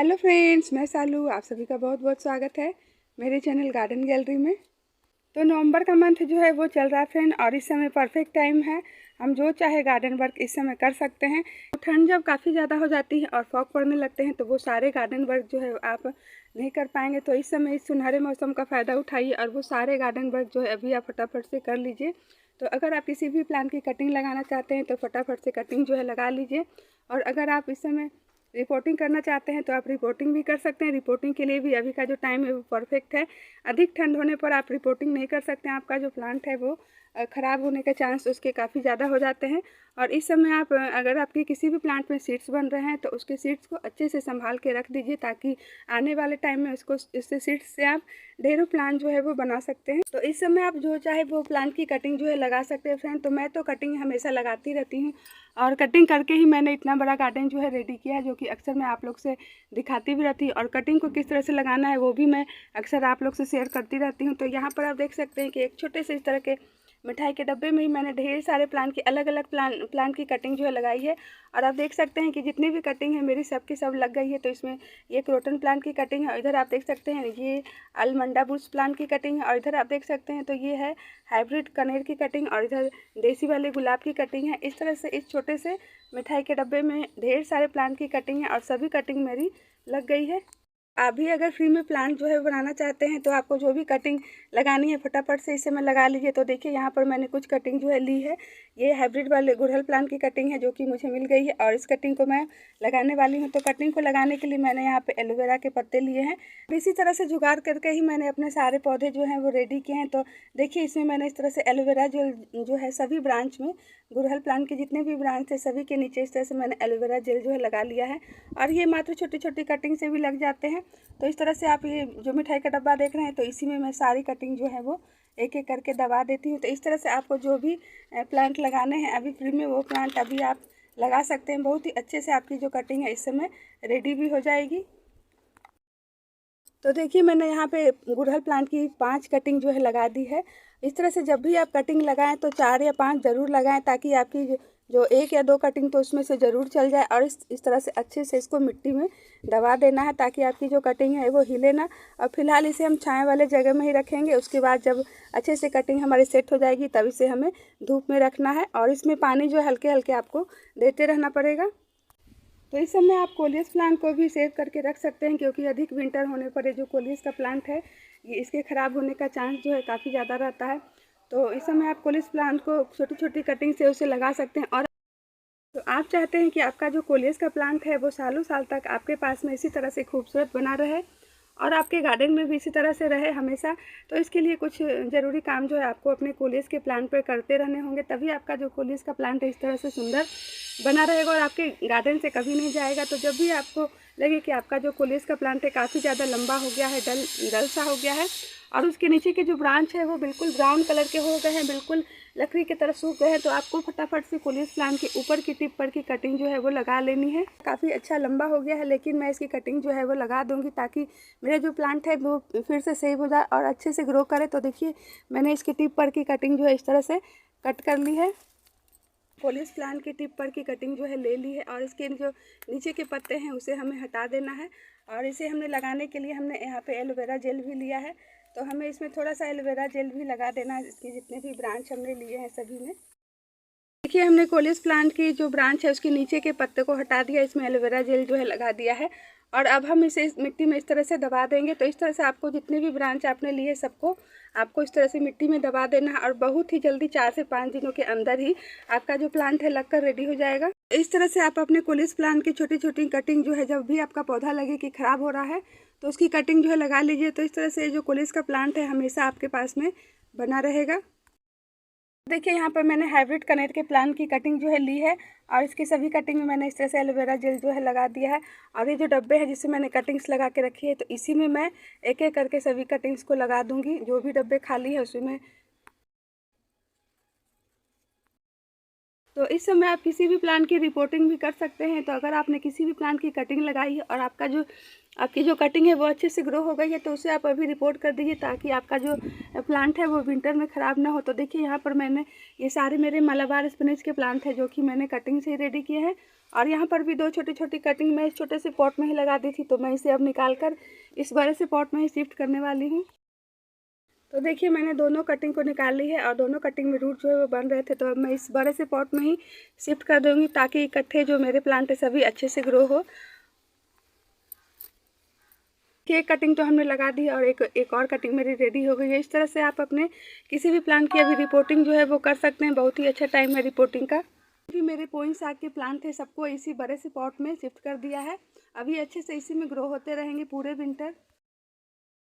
Hello friends, मैं सालू। आप सभी का बहुत बहुत स्वागत है मेरे चैनल गार्डन गैलरी में। तो नवंबर का मंथ जो है वो चल रहा है फ्रेंड, और इस समय परफेक्ट टाइम है। हम जो चाहे गार्डन वर्क इस समय कर सकते हैं। तो ठंड जब काफ़ी ज़्यादा हो जाती है और फॉग पड़ने लगते हैं तो वो सारे गार्डन वर्क जो है आप नहीं कर पाएंगे। तो इस समय इस सुनहरे मौसम का फ़ायदा उठाइए और वो सारे गार्डन वर्क जो है अभी आप फटाफट से कर लीजिए। तो अगर आप किसी भी प्लांट की कटिंग लगाना चाहते हैं तो फटाफट से कटिंग जो है लगा लीजिए। और अगर आप इस समय रिपोर्टिंग करना चाहते हैं तो आप रिपोर्टिंग भी कर सकते हैं। रिपोर्टिंग के लिए भी अभी का जो टाइम है वो परफेक्ट है। अधिक ठंड होने पर आप रिपोर्टिंग नहीं कर सकते हैं। आपका जो प्लांट है वो ख़राब होने के चांस उसके काफ़ी ज़्यादा हो जाते हैं। और इस समय आप अगर आपके किसी भी प्लांट में सीड्स बन रहे हैं तो उसके सीड्स को अच्छे से संभाल के रख दीजिए, ताकि आने वाले टाइम में उसको इससे सीड्स से आप ढेरों प्लांट जो है वो बना सकते हैं। तो इस समय आप जो चाहे वो प्लांट की कटिंग जो है लगा सकते हैं फ्रेंड। तो मैं तो कटिंग हमेशा लगाती रहती हूँ और कटिंग करके ही मैंने इतना बड़ा गार्डन जो है रेडी किया है, जो कि अक्सर मैं आप लोग से दिखाती भी रहती हूँ। और कटिंग को किस तरह से लगाना है वो भी मैं अक्सर आप लोग से शेयर करती रहती हूँ। तो यहाँ पर आप देख सकते हैं कि एक छोटे से इस तरह के मिठाई के डब्बे में ही मैंने ढेर सारे प्लांट की अलग अलग प्लांट की कटिंग जो है लगाई है। और आप देख सकते हैं कि जितनी भी कटिंग है मेरी सब की सब लग गई है। तो इसमें ये क्रोटन प्लांट की कटिंग है, और इधर आप देख सकते हैं ये अलमंडा बुश प्लांट की कटिंग है, और इधर आप देख सकते हैं तो ये है हाइब्रिड कनेर की कटिंग, और इधर देसी वाले गुलाब की कटिंग है। इस तरह से इस छोटे से मिठाई के डब्बे में ढेर सारे प्लांट की कटिंग है और सभी कटिंग मेरी लग गई है। आप भी अगर फ्री में प्लांट जो है बनाना चाहते हैं तो आपको जो भी कटिंग लगानी है फटाफट से इस समय लगा लीजिए। तो देखिए यहाँ पर मैंने कुछ कटिंग जो है ली है। ये हाइब्रिड वाले गुड़हल प्लांट की कटिंग है जो कि मुझे मिल गई है, और इस कटिंग को मैं लगाने वाली हूँ। तो कटिंग को लगाने के लिए मैंने यहाँ पे एलोवेरा के पत्ते लिए हैं। इसी तरह से जुगाड़ करके ही मैंने अपने सारे पौधे जो हैं वो रेडी किए हैं। तो देखिए इसमें मैंने इस तरह से एलोवेरा जेल जो है सभी ब्रांच में, गुड़हल प्लांट के जितने भी ब्रांच थे सभी के नीचे इस तरह से मैंने एलोवेरा जेल जो है लगा लिया है। और ये मात्र छोटी छोटी कटिंग से भी लग जाते हैं। तो इस तरह से आप ये जो मिठाई का डब्बा देख रहे हैं तो इसी में मैं सारी कटिंग जो है वो एक एक करके दबा देती हूँ। तो इस तरह से आपको जो भी प्लांट लगाने हैं अभी फ्री में वो प्लांट अभी आप लगा सकते हैं। बहुत ही अच्छे से आपकी जो कटिंग है इस समय रेडी भी हो जाएगी। तो देखिए मैंने यहाँ पे गुड़हल प्लांट की 5 कटिंग जो है लगा दी है। इस तरह से जब भी आप कटिंग लगाएं तो 4 या 5 ज़रूर लगाएं, ताकि आपकी जो 1 या 2 कटिंग तो उसमें से ज़रूर चल जाए। और इस तरह से अच्छे से इसको मिट्टी में दबा देना है, ताकि आपकी जो कटिंग है वो हिले ना। और फिलहाल इसे हम छाया वाले जगह में ही रखेंगे। उसके बाद जब अच्छे से कटिंग हमारी सेट हो जाएगी तब इसे हमें धूप में रखना है, और इसमें पानी जो है हल्के हल्के आपको देते रहना पड़ेगा। तो इस समय आप कोलियस प्लांट को भी सेव करके रख सकते हैं, क्योंकि अधिक विंटर होने पर ये जो कोलियस का प्लांट है ये इसके ख़राब होने का चांस जो है काफ़ी ज़्यादा रहता है। तो इस समय आप कोलियस प्लांट को छोटी छोटी कटिंग से उसे लगा सकते हैं। और तो आप चाहते हैं कि आपका जो कोलियस का प्लांट है वो सालों साल तक आपके पास में इसी तरह से खूबसूरत बना रहे और आपके गार्डन में भी इसी तरह से रहे हमेशा। तो इसके लिए कुछ ज़रूरी काम जो है आपको अपने कोलियस के प्लांट पर करते रहने होंगे, तभी आपका जो कोलियस का प्लांट है इस तरह से सुंदर बना रहेगा और आपके गार्डन से कभी नहीं जाएगा। तो जब भी आपको लगे कि आपका जो कोलियस का प्लांट है काफ़ी ज़्यादा लंबा हो गया है, डल सा हो गया है, और उसके नीचे के जो ब्रांच है वो बिल्कुल ब्राउन कलर के हो गए हैं, बिल्कुल लकड़ी की तरह सूख गए हैं, तो आपको फटाफट से कोलियस प्लांट के ऊपर की टिप पर की कटिंग जो है वो लगा लेनी है। काफ़ी अच्छा लंबा हो गया है, लेकिन मैं इसकी कटिंग जो है वो लगा दूंगी ताकि मेरा जो प्लांट है वो फिर से सेव हो जाए और अच्छे से ग्रो करे। तो देखिए मैंने इसकी टिप पर की कटिंग जो है इस तरह से कट कर ली है। कोलियस प्लांट की टिप पर की कटिंग जो है ले ली है, और इसके जो नीचे के पत्ते हैं उसे हमें हटा देना है। और इसे हमने लगाने के लिए हमने यहाँ पे एलोवेरा जेल भी लिया है, तो हमें इसमें थोड़ा सा एलोवेरा जेल भी लगा देना है। इसकी जितने भी ब्रांच हमने लिए हैं सभी में देखिए हमने कोलियस प्लांट की जो ब्रांच है उसके नीचे के पत्ते को हटा दिया, इसमें एलोवेरा जेल जो है लगा दिया है। और अब हम इसे इस मिट्टी में इस तरह से दबा देंगे। तो इस तरह से आपको जितने भी ब्रांच आपने लिए सबको आपको इस तरह से मिट्टी में दबा देना है, और बहुत ही जल्दी 4 से 5 दिनों के अंदर ही आपका जो प्लांट है लगकर रेडी हो जाएगा। इस तरह से आप अपने कोलियस प्लांट की छोटी छोटी कटिंग जो है जब भी आपका पौधा लगे कि ख़राब हो रहा है तो उसकी कटिंग जो है लगा लीजिए। तो इस तरह से जो कोलियस का प्लांट है हमेशा आपके पास में बना रहेगा। देखिए यहाँ पर मैंने हाइब्रिड कनेर के प्लांट की कटिंग जो है ली है, और इसकी सभी कटिंग में मैंने इस तरह से एलोवेरा जेल जो है लगा दिया है। और ये जो डब्बे हैं जिससे मैंने कटिंग्स लगा के रखी है तो इसी में मैं एक एक करके सभी कटिंग्स को लगा दूंगी। जो भी डब्बे खाली है उसमें तो इस समय आप किसी भी प्लांट की रिपोर्टिंग भी कर सकते हैं। तो अगर आपने किसी भी प्लांट की कटिंग लगाई है और आपकी जो कटिंग है वो अच्छे से ग्रो हो गई है तो उसे आप अभी रिपोर्ट कर दीजिए, ताकि आपका जो प्लांट है वो विंटर में ख़राब ना हो। तो देखिए यहाँ पर मैंने ये सारे मेरे मलाबार स्पिनच के प्लांट है जो कि मैंने कटिंग से रेडी किए हैं, और यहाँ पर भी 2 छोटी छोटी कटिंग मैं इस छोटे से पॉट में ही लगा दी थी, तो मैं इसे अब निकाल कर इस बड़े से पॉट में ही शिफ्ट करने वाली हूँ। तो देखिए मैंने दोनों कटिंग को निकाल ली है और दोनों कटिंग में रूट जो है वो बन रहे थे, तो अब मैं इस बड़े से पॉट में ही शिफ्ट कर दूँगी ताकि इकट्ठे जो मेरे प्लांट है सभी अच्छे से ग्रो हो। एक कटिंग तो हमने लगा दी है और एक और कटिंग मेरी रेडी हो गई है। इस तरह से आप अपने किसी भी प्लांट की अभी रिपोर्टिंग जो है वो कर सकते हैं। बहुत ही अच्छा टाइम है रिपोर्टिंग का। अभी मेरे पोइंट साग के प्लांट थे, सबको इसी बड़े से पॉट में शिफ्ट कर दिया है। अभी अच्छे से इसी में ग्रो होते रहेंगे पूरे विंटर।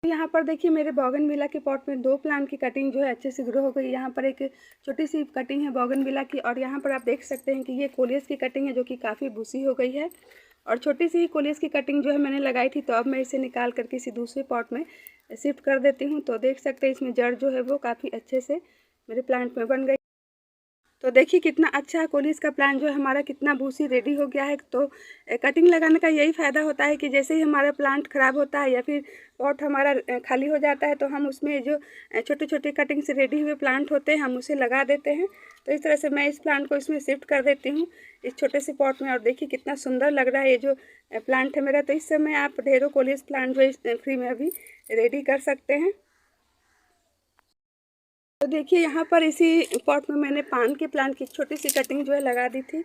यहाँ पर देखिए मेरे बोगनविला के पॉट में 2 प्लांट की कटिंग जो है अच्छे से ग्रो हो गई। यहाँ पर एक छोटी सी कटिंग है बोगनविला की और यहाँ पर आप देख सकते हैं कि ये कोलियस की कटिंग है जो कि काफ़ी बुसी हो गई है और छोटी सी ही कोलियस की कटिंग जो है मैंने लगाई थी। तो अब मैं इसे निकाल कर किसी दूसरे पॉट में शिफ्ट कर देती हूँ। तो देख सकते हैं इसमें जड़ जो है वो काफ़ी अच्छे से मेरे प्लांट में बन गई। तो देखिए कितना अच्छा है, कोलियस का प्लांट जो है हमारा कितना बूसी रेडी हो गया है। तो कटिंग लगाने का यही फ़ायदा होता है कि जैसे ही हमारा प्लांट ख़राब होता है या फिर पॉट हमारा खाली हो जाता है तो हम उसमें जो छोटे छोटे कटिंग से रेडी हुए प्लांट होते हैं हम उसे लगा देते हैं। तो इस तरह से मैं इस प्लांट को इसमें शिफ्ट कर देती हूँ इस छोटे से पॉट में। और देखिए कितना सुंदर लग रहा है ये जो प्लांट है मेरा। तो इस समय आप ढेरों कोलियस प्लांट जो फ्री में अभी रेडी कर सकते हैं। तो देखिए यहाँ पर इसी पॉट में मैंने पान के प्लांट की छोटी सी कटिंग जो है लगा दी थी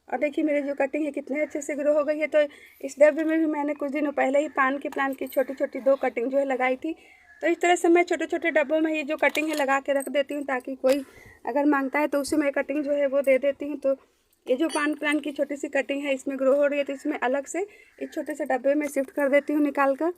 और देखिए मेरी जो कटिंग है कितने अच्छे से ग्रो हो गई है। तो इस डब्बे में भी मैंने कुछ दिनों पहले ही पान के प्लांट की छोटी छोटी 2 कटिंग जो है लगाई थी। तो इस तरह से मैं छोटे छोटे डब्बों में ये जो कटिंग है लगा के रख देती हूँ ताकि कोई अगर मांगता है तो उसे मैं कटिंग जो है वो दे देती हूँ। तो ये जो पान प्लांट की छोटी सी कटिंग है इसमें ग्रो हो रही है तो इसमें अलग से इस छोटे से डब्बे में शिफ्ट कर देती हूँ निकाल कर।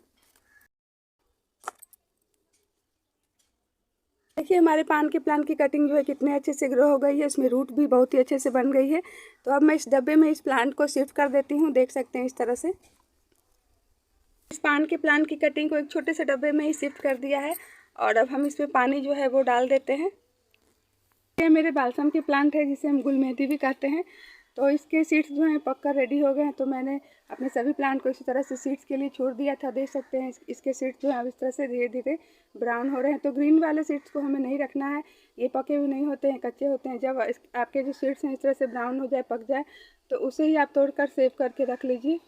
देखिए हमारे पान के प्लांट की कटिंग जो है कितने अच्छे से ग्रो हो गई है, इसमें रूट भी बहुत ही अच्छे से बन गई है। तो अब मैं इस डब्बे में इस प्लांट को शिफ्ट कर देती हूँ। देख सकते हैं इस तरह से इस पान के प्लांट की कटिंग को एक छोटे से डब्बे में ही शिफ्ट कर दिया है और अब हम इसमें पानी जो है वो डाल देते हैं। ये मेरे बालसम के प्लांट है जिसे हम गुलमेहंदी भी कहते हैं। तो इसके सीड्स जो हैं पककर रेडी हो गए हैं। तो मैंने अपने सभी प्लांट को इसी तरह से सीड्स के लिए छोड़ दिया था। देख सकते हैं इसके सीड्स जो हैं अब इस तरह से धीरे धीरे ब्राउन हो रहे हैं। तो ग्रीन वाले सीड्स को हमें नहीं रखना है, ये पके हुए नहीं होते हैं, कच्चे होते हैं। जब आपके जो सीड्स हैं इस तरह से ब्राउन हो जाए, पक जाए, तो उसे ही आप तोड़कर सेव करके रख लीजिए।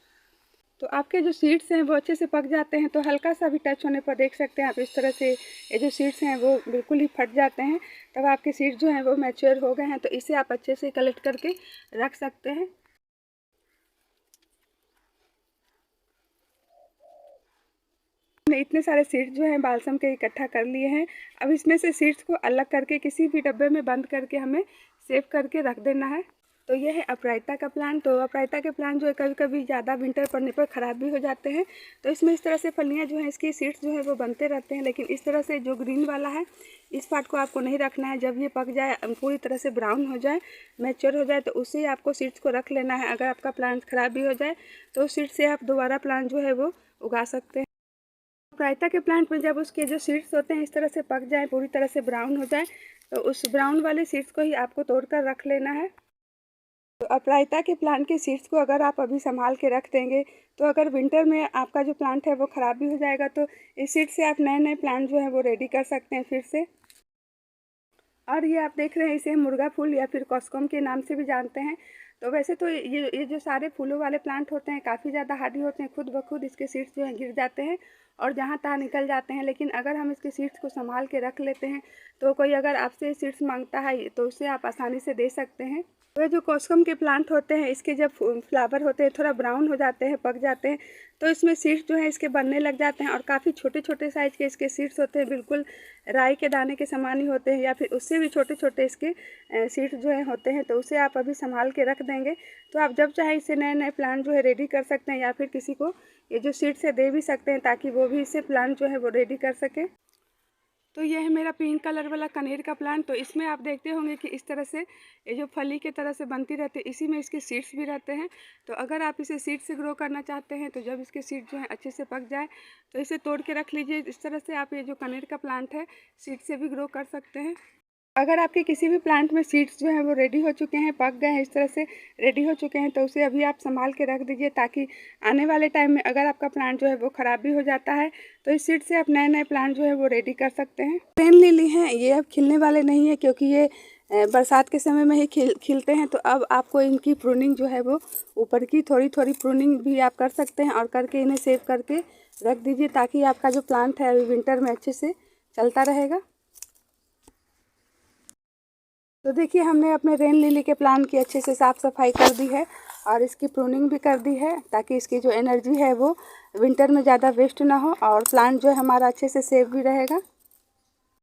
तो आपके जो सीड्स हैं वो अच्छे से पक जाते हैं। तो हल्का सा भी टच होने पर देख सकते हैं आप इस तरह से ये जो सीड्स हैं वो बिल्कुल ही फट जाते हैं। तब आपके सीड्स जो हैं वो मैच्योर हो गए हैं। तो इसे आप अच्छे से कलेक्ट करके रख सकते हैं। मैंने इतने सारे सीड्स जो हैं बालसम के इकट्ठा कर लिए हैं। अब इसमें से सीड्स को अलग करके किसी भी डब्बे में बंद करके हमें सेव करके रख देना है। तो यह है अपराजिता का प्लांट। तो अपराजिता के प्लांट जो है कभी कभी ज़्यादा विंटर पड़ने पर ख़राब भी हो जाते हैं। तो इसमें इस तरह से फलियाँ जो हैं इसकी सीड्स जो है वो बनते रहते हैं। लेकिन इस तरह से जो ग्रीन वाला है इस पार्ट को आपको नहीं रखना है। जब ये पक जाए, पूरी तरह से ब्राउन हो जाए, मैच्योर हो जाए, तो उसे आपको सीड्स को रख लेना है। अगर आपका प्लांट ख़राब भी हो जाए तो उस सीड से आप दोबारा प्लांट जो है वो उगा सकते हैं। अपराजिता के प्लांट में जब उसके जो सीड्स होते हैं इस तरह से पक जाए, पूरी तरह से ब्राउन हो जाए, तो उस ब्राउन वाले सीड्स को ही आपको तोड़कर रख लेना है। तो अपराजिता के प्लांट के सीड्स को अगर आप अभी संभाल के रख देंगे तो अगर विंटर में आपका जो प्लांट है वो ख़राब भी हो जाएगा तो इस सीड से आप नए नए प्लांट जो है वो रेडी कर सकते हैं फिर से। और ये आप देख रहे हैं इसे मुर्गा फूल या फिर कॉस्कॉम के नाम से भी जानते हैं। तो वैसे तो ये जो सारे फूलों वाले प्लांट होते हैं काफ़ी ज़्यादा हार्डी होते हैं, खुद ब खुद इसके सीड्स जो हैं गिर जाते हैं और जहाँ तहाँ निकल जाते हैं। लेकिन अगर हम इसके सीड्स को संभाल के रख लेते हैं तो कोई अगर आपसे सीड्स मांगता है तो उसे आप आसानी से दे सकते हैं। वे जो कॉस्कम के प्लांट होते हैं इसके जब फ्लावर होते हैं थोड़ा ब्राउन हो जाते हैं, पक जाते हैं, तो इसमें सीड्स जो है इसके बनने लग जाते हैं और काफ़ी छोटे छोटे साइज़ के इसके सीड्स होते हैं, बिल्कुल राई के दाने के समान ही होते हैं या फिर उससे भी छोटे छोटे इसके सीड्स जो है होते हैं। तो उसे आप अभी संभाल के रख देंगे तो आप जब चाहे इसे नए नए प्लांट जो है रेडी कर सकते हैं या फिर किसी को ये जो सीड्स है दे भी सकते हैं ताकि वो भी इसे प्लांट जो है वो रेडी कर सके। तो ये है मेरा पिंक कलर वाला कनेर का प्लांट। तो इसमें आप देखते होंगे कि इस तरह से ये जो फली के तरह से बनती रहती है इसी में इसके सीड्स भी रहते हैं। तो अगर आप इसे सीड से ग्रो करना चाहते हैं तो जब इसके सीड जो है अच्छे से पक जाए तो इसे तोड़ के रख लीजिए। इस तरह से आप ये जो कनेर का प्लांट है सीड से भी ग्रो कर सकते हैं। अगर आपके किसी भी प्लांट में सीड्स जो हैं वो रेडी हो चुके हैं, पक गए हैं, इस तरह से रेडी हो चुके हैं, तो उसे अभी आप संभाल के रख दीजिए ताकि आने वाले टाइम में अगर आपका प्लांट जो है वो ख़राब भी हो जाता है तो इस सीड से आप नए नए प्लांट जो है वो रेडी कर सकते हैं। प्लेन लिली हैं, ये अब खिलने वाले नहीं है क्योंकि ये बरसात के समय में ही खिलते हैं। तो अब आपको इनकी प्रूनिंग जो है वो ऊपर की थोड़ी थोड़ी प्रूनिंग भी आप कर सकते हैं और करके इन्हें सेव करके रख दीजिए, ताकि आपका जो प्लांट है अभी विंटर में अच्छे से चलता रहेगा। तो देखिए, हमने अपने रेन लिली के प्लांट की अच्छे से साफ़ सफाई कर दी है और इसकी प्रूनिंग भी कर दी है, ताकि इसकी जो एनर्जी है वो विंटर में ज़्यादा वेस्ट ना हो और प्लांट जो है हमारा अच्छे से सेव भी रहेगा।